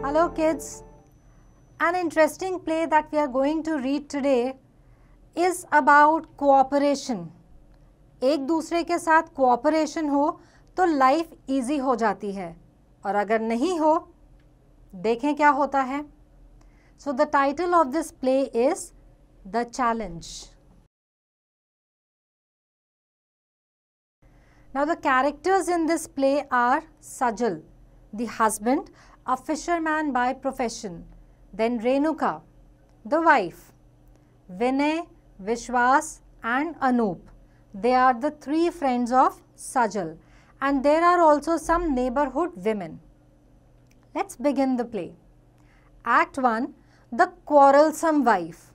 Hello kids. An interesting play that we are going to read today is about cooperation. एक दूसरे के साथ cooperation हो तो life easy हो जाती है और अगर नहीं हो देखें क्या होता है. So the title of this play is The Challenge. Now the characters in this play are Sajal, the husband, a fisherman by profession, then Renuka, the wife, Vinay, Vishwas and Anoop. They are the three friends of Sajal, and there are also some neighborhood women. Let's begin the play. Act 1, The Quarrelsome Wife.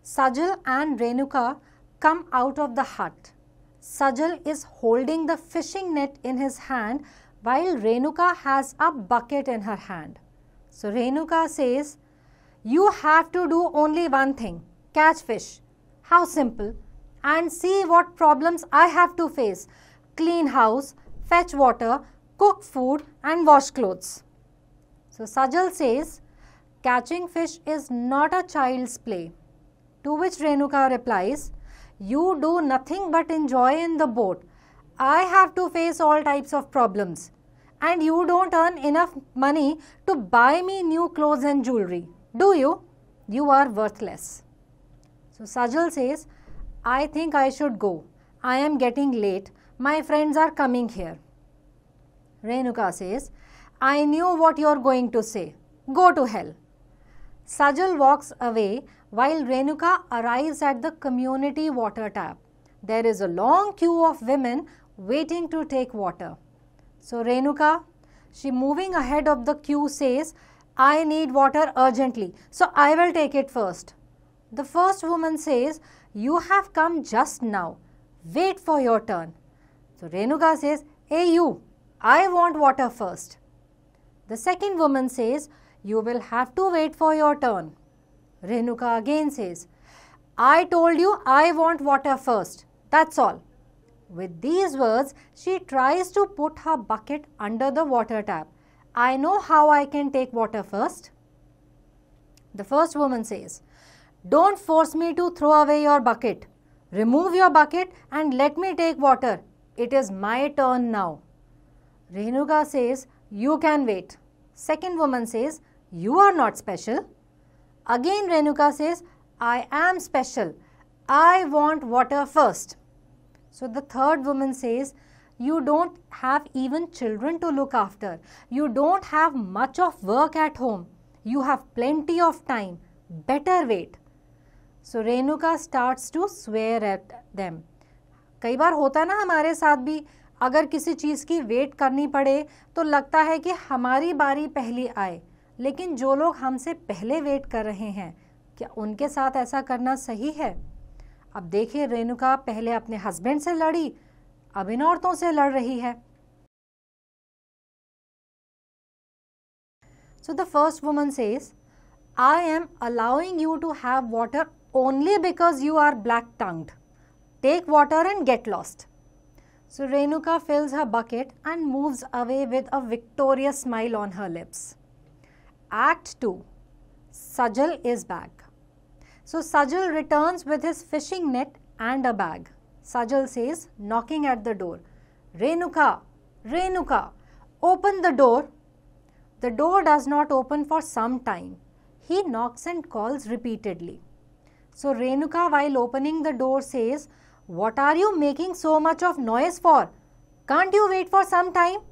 Sajal and Renuka come out of the hut. Sajal is holding the fishing net in his hand while Renuka has a bucket in her hand. So Renuka says, "You have to do only one thing, catch fish. How simple. And see what problems I have to face. Clean house, fetch water, cook food and wash clothes." So Sajal says, "Catching fish is not a child's play." To which Renuka replies, "You do nothing but enjoy in the boat. I have to face all types of problems. And you don't earn enough money to buy me new clothes and jewelry. Do you? You are worthless." So Sajal says, "I think I should go. I am getting late. My friends are coming here." Renuka says, "I knew what you are going to say. Go to hell." Sajal walks away while Renuka arrives at the community water tap. There is a long queue of women waiting to take water. So Renuka, she moving ahead of the queue says, "I need water urgently, so I will take it first." The first woman says, "You have come just now. Wait for your turn." So Renuka says, "Hey you, I want water first." The second woman says, "You will have to wait for your turn." Renuka again says, "I told you I want water first. That's all." With these words, she tries to put her bucket under the water tap. "I know how I can take water first." The first woman says, "Don't force me to throw away your bucket. Remove your bucket and let me take water. It is my turn now." Renuka says, "You can wait." Second woman says, "You are not special." Again Renuka says, "I am special. I want water first." So the third woman says, "You don't have even children to look after. You don't have much of work at home. You have plenty of time. Better wait." So Renuka starts to swear at them. कई बार होता है ना हमारे साथ भी, अगर किसी चीज़ की वेट करनी पड़े तो लगता है कि हमारी बारी पहली आए, लेकिन जो लोग हमसे पहले वेट कर रहे हैं क्या उनके साथ ऐसा करना सही है? अब देखिए, रेणुका पहले अपने हस्बैंड से लड़ी, अब इन औरतों से लड़ रही है. So the first woman says, "I am allowing you to have water only because you are black-tongued. Take water and get lost." So Renuka fills her bucket and moves away with a victorious smile on her lips. Act 2. Sajal is back. So Sajal returns with his fishing net and a bag. Sajal says, knocking at the door, "Renuka, Renuka, open the door." The door does not open for some time. He knocks and calls repeatedly. So Renuka, while opening the door, says, "What are you making so much of noise for? Can't you wait for some time?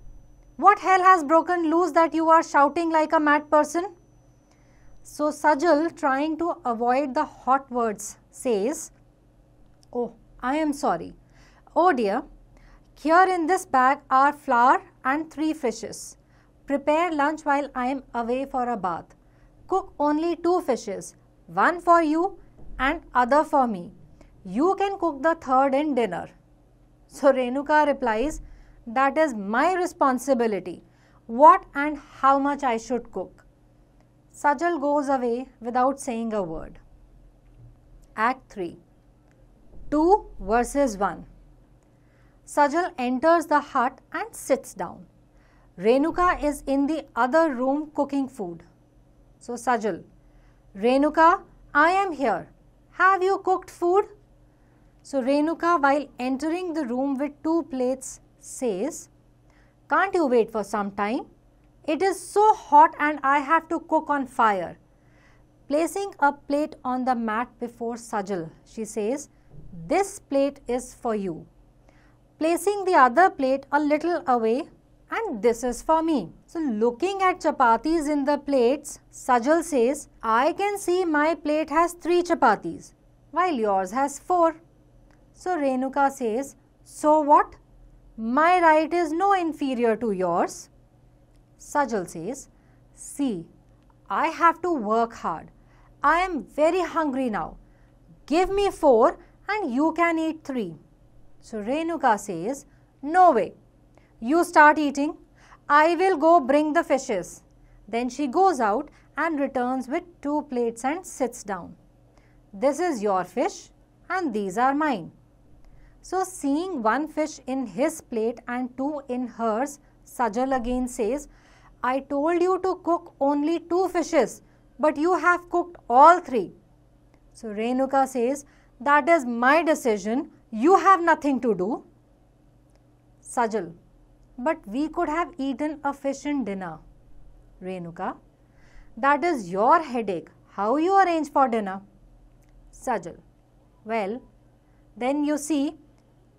What hell has broken loose that you are shouting like a mad person?" So Sajal, trying to avoid the hot words, says, "Oh, I am sorry. Oh dear, here in this bag are flour and 3 fishes. Prepare lunch while I am away for a bath. Cook only 2 fishes, one for you and other for me. You can cook the third in dinner." So Renuka replies, "That is my responsibility. What and how much I should cook." Sajal goes away without saying a word. Act 3. 2 versus 1. Sajal enters the hut and sits down. Renuka is in the other room cooking food. So Sajal, Renuka, I am here. Have you cooked food? So Renuka, while entering the room with 2 plates, says, can't you wait for some time? It is so hot and I have to cook on fire. Placing a plate on the mat before Sajal, she says, this plate is for you. Placing the other plate a little away, and this is for me. So looking at chapatis in the plates, Sajal says, I can see my plate has 3 chapatis, while yours has 4. So Renuka says, so what? My right is no inferior to yours. Sajal says, see, I have to work hard. I am very hungry now. Give me 4 and you can eat 3. So Renuka says, no way. You start eating. I will go bring the fishes. Then she goes out and returns with 2 plates and sits down. This is your fish and these are mine. So seeing 1 fish in his plate and 2 in hers, Sajal again says, I told you to cook only 2 fishes, but you have cooked all 3. So Renuka says, that is my decision. You have nothing to do. Sajal, but we could have eaten a fish in dinner. Renuka, that is your headache. How you arrange for dinner? Sajal, well, then you see,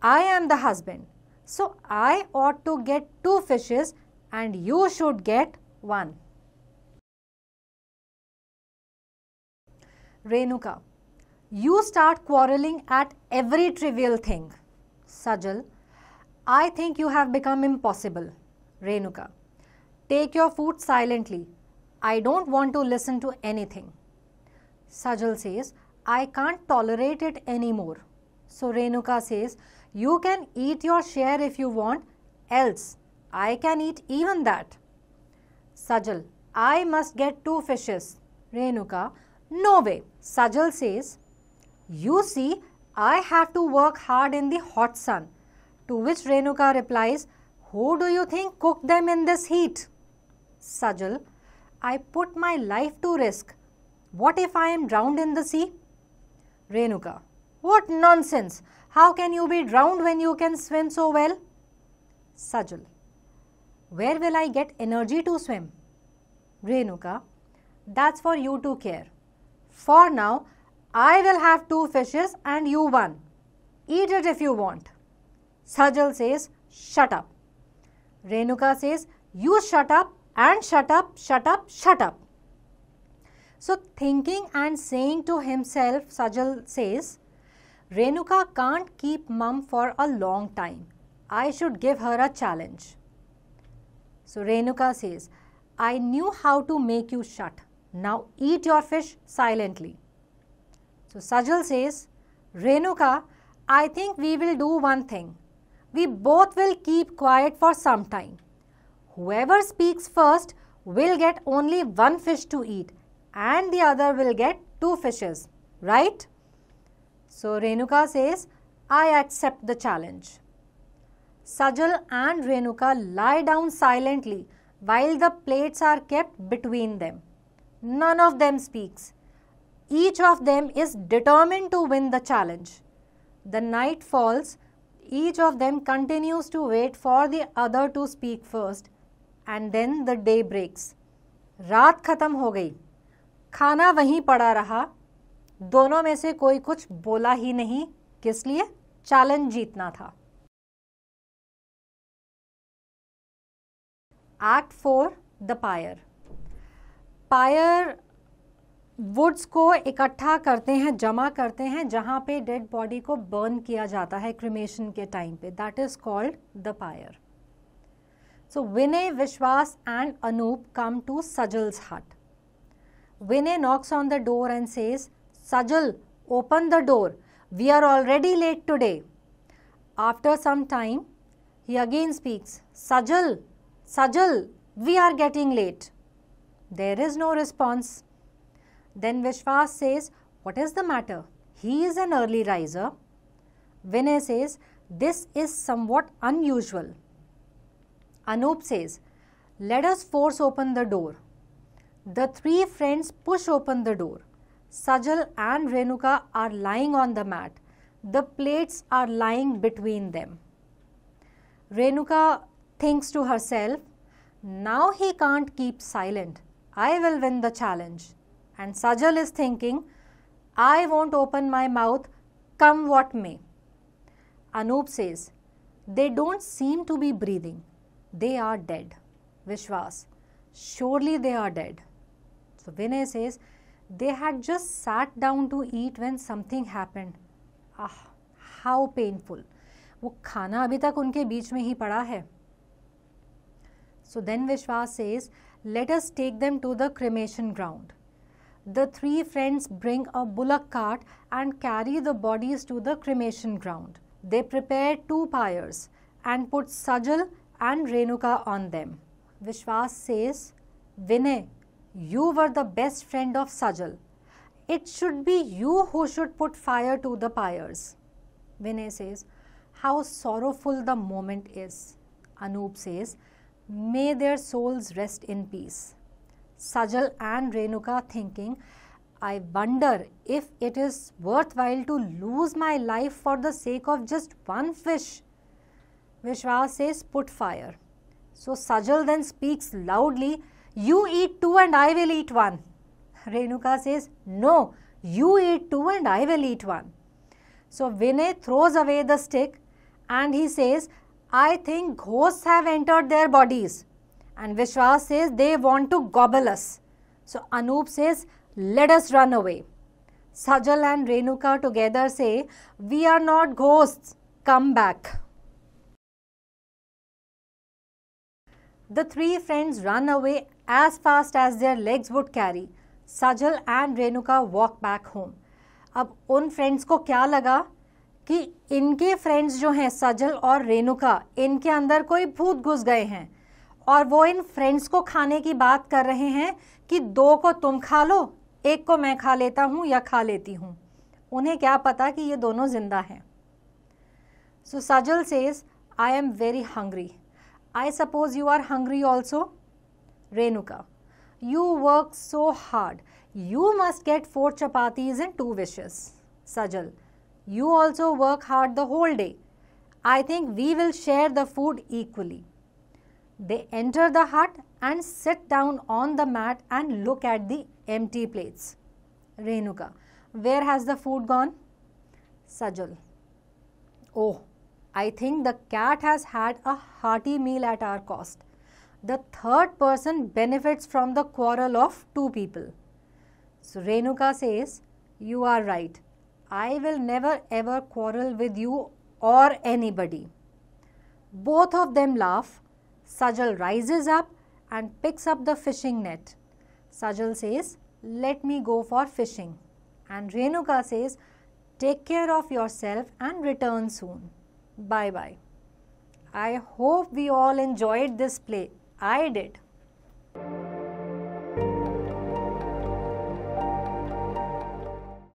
I am the husband. So I ought to get 2 fishes and you should get 1. Renuka, you start quarreling at every trivial thing. Sajal, I think you have become impossible. Renuka, take your food silently. I don't want to listen to anything. Sajal says, I can't tolerate it anymore. So Renuka says, you can eat your share if you want, else I can eat even that. Sajal, I must get 2 fishes. Renuka, no way. Sajal says, you see, I have to work hard in the hot sun. To which Renuka replies, who do you think cooked them in this heat? Sajal, I put my life to risk. What if I am drowned in the sea? Renuka, what nonsense! How can you be drowned when you can swim so well? Sajal, where will I get energy to swim? Renuka, that's for you to care. For now, I will have 2 fishes and you 1. Eat it if you want. Sajal says, shut up. Renuka says, you shut up and shut up, shut up, shut up. So thinking and saying to himself, Sajal says, Renuka can't keep mum for a long time. I should give her a challenge. So Renuka says, I knew how to make you shut. Now eat your fish silently. So Sajal says, Renuka, I think we will do one thing. We both will keep quiet for some time. Whoever speaks first will get only 1 fish to eat and the other will get 2 fishes, right? So Renuka says, I accept the challenge. Sajal and Renuka lie down silently while the plates are kept between them. None of them speaks. Each of them is determined to win the challenge. The night falls. Each of them continues to wait for the other to speak first and then the day breaks. रात खत्म हो गई. खाना वहीं पड़ा रहा. दोनों में से कोई कुछ बोला ही नहीं. किस लिए? चैलेंज जीतना था. Act 4, The Pyre. Pyre woods को इकट्ठा करते हैं, जमा करते हैं जहाँ पे डेड बॉडी को बर्न किया जाता है क्रिमेशन के टाइम पे. That is called the pyre. So Vinay, Vishwas and Anoop come to Sajal's hut. Vinay knocks on the door and says, Sajal, open the door. We are already late today. After some time, he again speaks, Sajal, Sajal, we are getting late. There is no response. Then Vishwas says, what is the matter? He is an early riser. Vinay says, this is somewhat unusual. Anup says, Let us force open the door. The three friends push open the door. Sajal and Renuka are lying on the mat. The plates are lying between them. Renuka thinks to herself, now he can't keep silent. I will win the challenge. And Sajal is thinking, I won't open my mouth, come what may. Anup says, they don't seem to be breathing. They are dead. Vishwas, surely they are dead. So Vinay says, they had just sat down to eat when something happened. Ah, how painful. वो खाना अभी तक उनके बीच में ही पड़ा है. So then Vishwas says, let us take them to the cremation ground. The three friends bring a bullock cart and carry the bodies to the cremation ground. They prepare 2 pyres and put Sajal and Renuka on them. Vishwas says, Vinay, you were the best friend of Sajal. It should be you who should put fire to the pyres. Vinay says, how sorrowful the moment is. Anup says, may their souls rest in peace. Sajal and Renuka thinking, I wonder if it is worthwhile to lose my life for the sake of just one fish. Vishwas says, put fire. So Sajal then speaks loudly, you eat 2 and I will eat 1. Renuka says, no, you eat 2 and I will eat 1. So Vinay throws away the stick and he says, I think ghosts have entered their bodies. And Vishwas says, they want to gobble us. So Anup says, let us run away. Sajal and Renuka together say, we are not ghosts, come back. The three friends run away as fast as their legs would carry. Sajal and Renuka walk back home. अब उन friends को क्या लगा कि इनके friends जो हैं सजल और रेणुका, इनके अंदर कोई भूत घुस गए हैं और वो इन फ्रेंड्स को खाने की बात कर रहे हैं कि 2 को तुम खा लो, 1 को मैं खा लेता हूँ या खा लेती हूँ. उन्हें क्या पता कि ये दोनों जिंदा हैं. So Sajal says, I am very hungry. I suppose you are hungry also? Renuka, you work so hard. You must get 4 chapatis and 2 wishes. Sajal, you also work hard the whole day. I think we will share the food equally. They enter the hut and sit down on the mat and look at the empty plates. Renuka, where has the food gone? Sajal, oh, I think the cat has had a hearty meal at our cost. The third person benefits from the quarrel of 2 people. So Renuka says, you are right. I will never ever quarrel with you or anybody. Both of them laugh. Sajal rises up and picks up the fishing net. Sajal says, let me go for fishing. And Renuka says, take care of yourself and return soon. Bye bye. I hope we all enjoyed this play. I did.